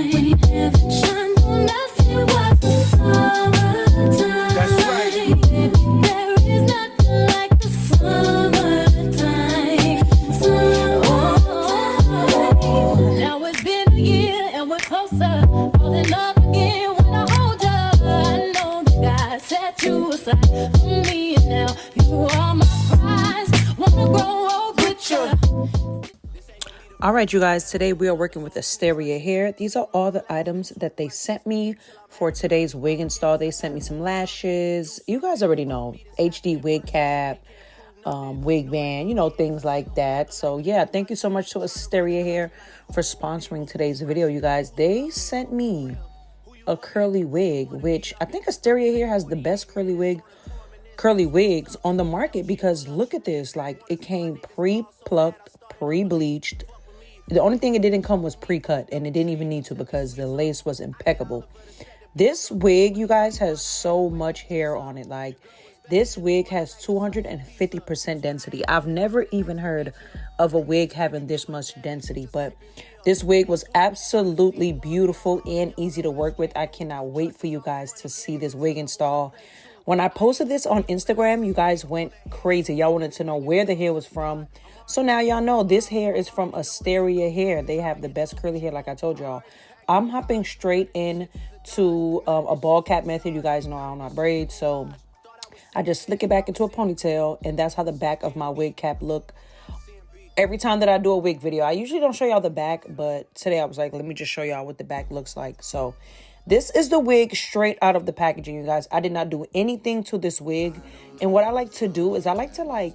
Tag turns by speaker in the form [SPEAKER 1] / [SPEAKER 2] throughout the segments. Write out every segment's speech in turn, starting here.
[SPEAKER 1] When heaven shines on us, it was the summertime.
[SPEAKER 2] That's right.
[SPEAKER 1] There is nothing like the summertime. Summertime. Now it's been a year and we're closer. Fall in love again when I hold you. I know that God set you aside for me, and now you are my prize. Wanna grow old with you.
[SPEAKER 3] All right, you guys, today we are working with Asteria hair. These are all the items that they sent me for today's wig install. They sent me some lashes. You guys already know, HD wig cap, wig band, you know, things like that. So yeah, thank you so much to Asteria hair for sponsoring today's video, you guys. They sent me a curly wig, which I think Asteria hair has the best curly wigs on the market, because look at this. Like, it came pre-plucked, pre-bleached. The only thing it didn't come was pre-cut, and it didn't even need to because the lace was impeccable. This wig, you guys, has so much hair on it. Like, this wig has 250% density. I've never even heard of a wig having this much density, but this wig was absolutely beautiful and easy to work with. I cannot wait for you guys to see this wig install. When I posted this on Instagram, you guys went crazy. Y'all wanted to know where the hair was from. So now y'all know this hair is from Asteria hair. They have the best curly hair, like I told y'all. I'm hopping straight in to a ball cap method. You guys know I don't know how to braid, so I just slick it back into a ponytail, and that's how the back of my wig cap look every time that I do a wig video. I usually don't show y'all the back, but today I was like, let me just show y'all what the back looks like. So this is the wig straight out of the packaging, you guys. I did not do anything to this wig. And what I like to do is I like to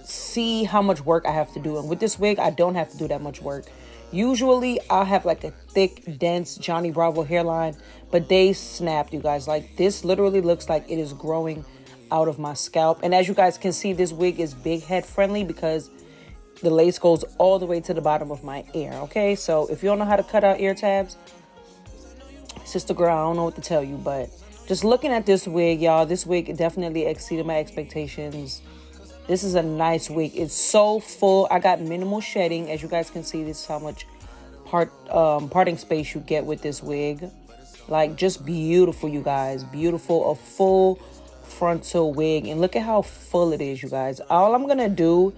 [SPEAKER 3] see how much work I have to do. And with this wig, I don't have to do that much work. Usually I'll have like a thick, dense Johnny Bravo hairline, but they snapped, you guys. Like, this literally looks like it is growing out of my scalp. And as you guys can see, this wig is big head friendly because the lace goes all the way to the bottom of my ear. Okay, so if you don't know how to cut out ear tabs, sister girl, I don't know what to tell you, but just looking at this wig, y'all, this wig definitely exceeded my expectations. This is a nice wig. It's so full. I got minimal shedding. As you guys can see, this is how much parting space you get with this wig. Like, just beautiful, you guys. Beautiful. A full frontal wig. And look at how full it is, you guys. All I'm gonna do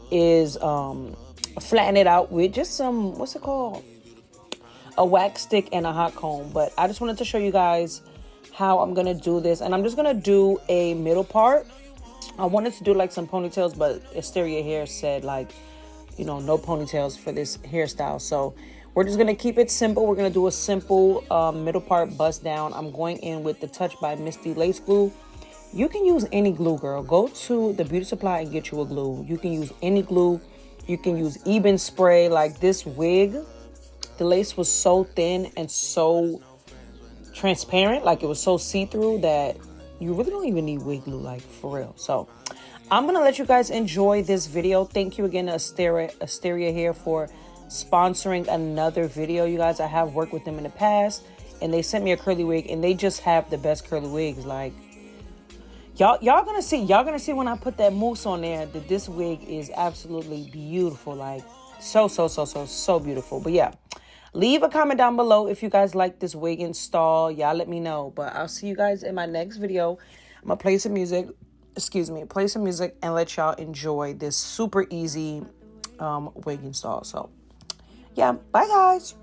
[SPEAKER 3] is flatten it out with just some, what's it called? A wax stick and a hot comb. But I just wanted to show you guys how I'm gonna do this. And I'm just gonna do a middle part. I wanted to do like some ponytails, but Asteria hair said, like, you know, no ponytails for this hairstyle. So we're just gonna keep it simple. We're gonna do a simple middle part bust down. I'm going in with the Touch by Misty lace glue. You can use any glue, girl. Go to the beauty supply and get you a glue. You can use any glue. You can use Eben spray. Like, this wig, the lace was so thin and so transparent, like it was so see-through, that you really don't even need wig glue, like, for real. So I'm gonna let you guys enjoy this video. Thank you again to Asteria hair for sponsoring another video, you guys. I have worked with them in the past, and they sent me a curly wig, and they just have the best curly wigs. Like, y'all gonna see when I put that mousse on there that this wig is absolutely beautiful. Like, so beautiful. But yeah, leave a comment down below if you guys like this wig install. Y'all let me know. But I'll see you guys in my next video. I'm gonna play some music. Play some music and let y'all enjoy this super easy wig install. So yeah, bye guys.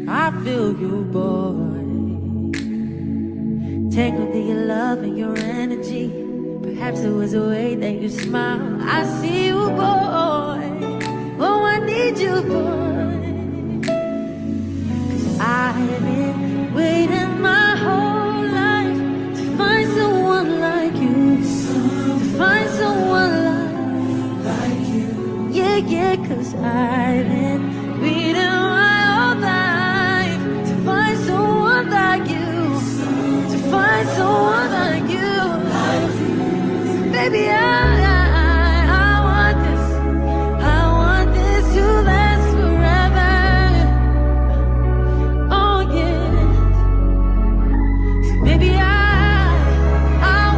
[SPEAKER 4] I feel you, boy. Tangled in your love and your energy. Perhaps it was the way that you smile. I see you, boy. Oh, I need you, boy. 'Cause I've been waiting my whole life to find someone like you. To find someone like you. Yeah, 'cause I've been waiting my whole life to find someone like you. To find someone like you. So baby, I want this to last forever. Oh yeah. So baby, I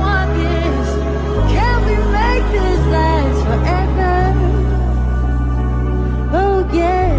[SPEAKER 4] want this. Can we make this last forever? Oh yeah.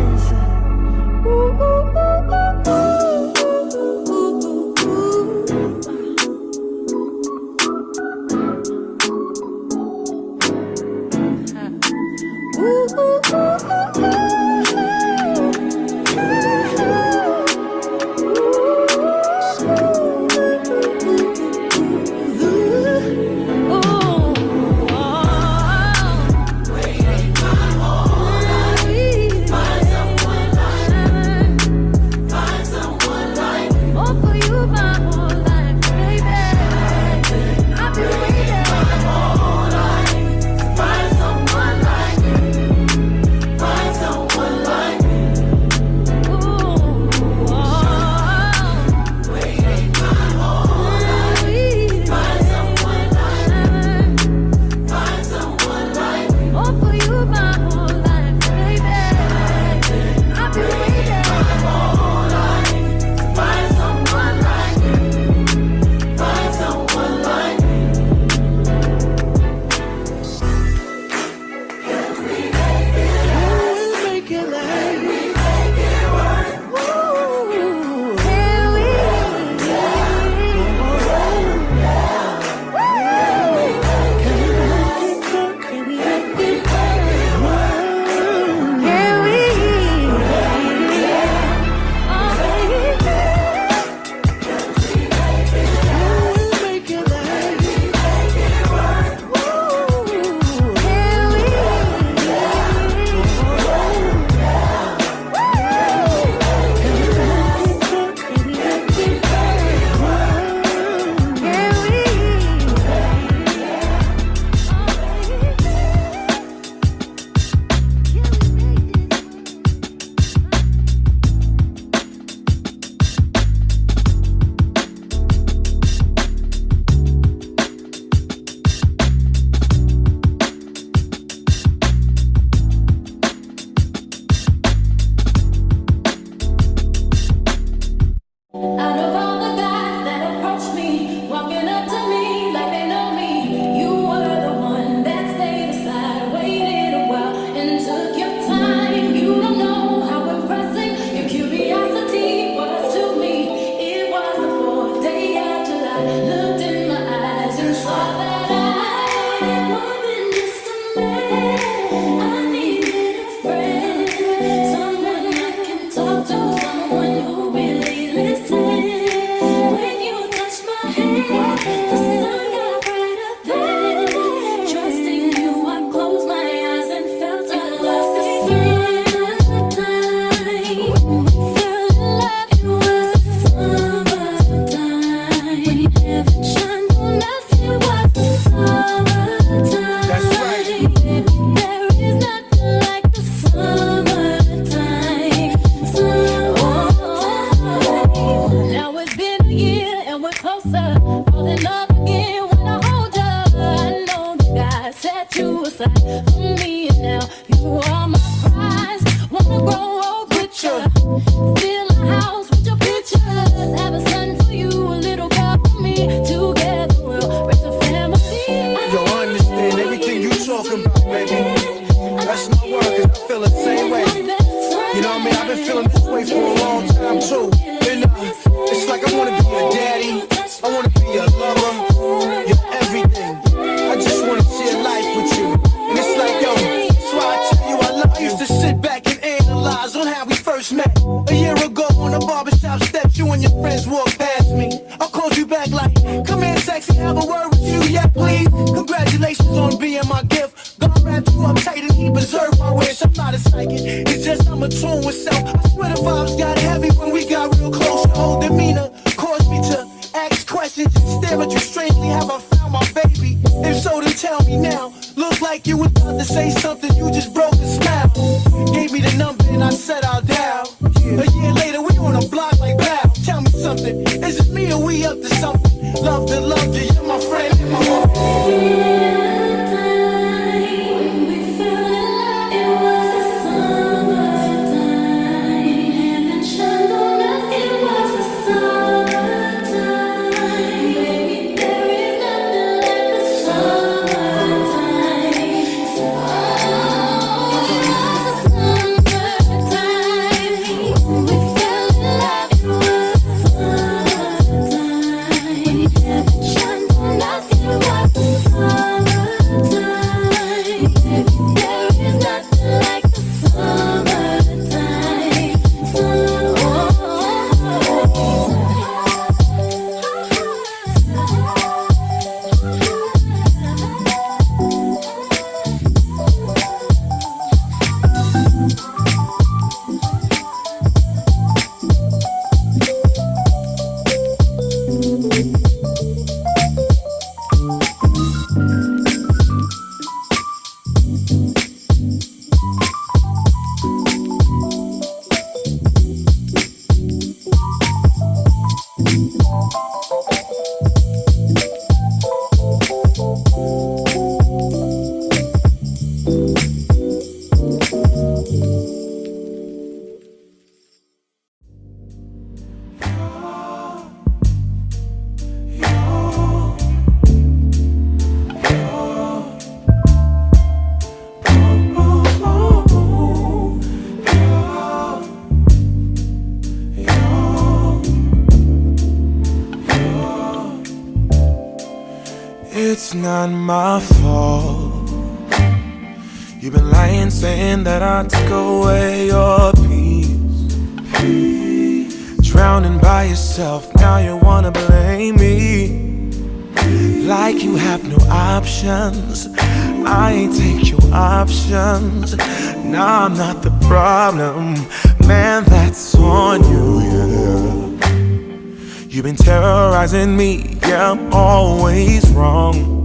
[SPEAKER 2] You know what I mean? I've been feeling this way for a long time too. And it's like I wanna be your daddy, I wanna be your lover, your everything. I just wanna share life with you. And it's like, yo, that's why I tell you I love you. I used to sit back and analyze on how we first met. A year ago on the barbershop steps, you and your friends walked past me. I called you back like, come here sexy, have a word with you, yeah please. Congratulations on being my gift. God wrapped you up tight and he preserved my wish. I'm not a psychic, it's just I'm attuned with self. I swear the vibes got heavy when we got real close. Your whole demeanor caused me to ask questions and stare at you strangely. Have I found my baby? If so, then tell me now. Look like you was about to say something, you just broke a smile. Gave me the number and I said I'll dial. A year later, we on a block like Bow. Tell me something, is it me or we up to something? Love to love you, you're my friend and my heart.
[SPEAKER 5] It's not my fault. You've been lying, saying that I took away your peace. Drowning by yourself, now you wanna blame me. Like you have no options. I ain't take your options. Nah, I'm not the problem. Man, that's on you, yeah. You've been terrorizing me, yeah, I'm always wrong.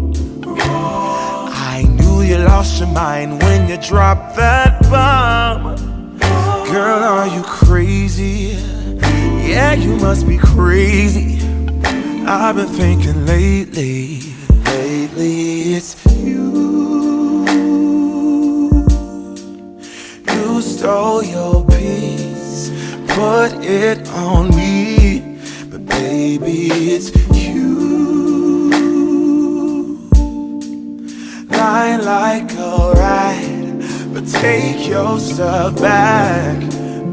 [SPEAKER 5] I knew you lost your mind when you dropped that bomb. Girl, are you crazy? Yeah, you must be crazy. I've been thinking lately it's you. You stole your peace, put it on me. But baby, it's you. Lying like a rat, but take your stuff back.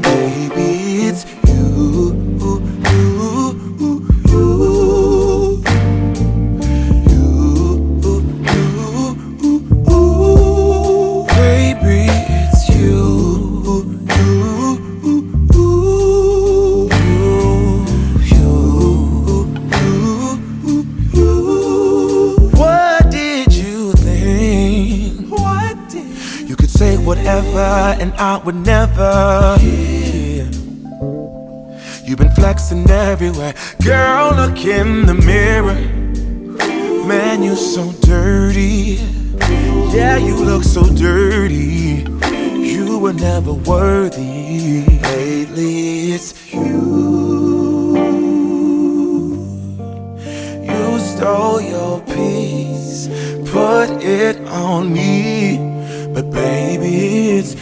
[SPEAKER 5] Baby, it's you. And I would never hear. You've been flexing everywhere. Girl, look in the mirror. Man, you so dirty. Yeah, you look so dirty. You were never worthy. Lately, it's you. You stole your peace, put it on me. But baby, it's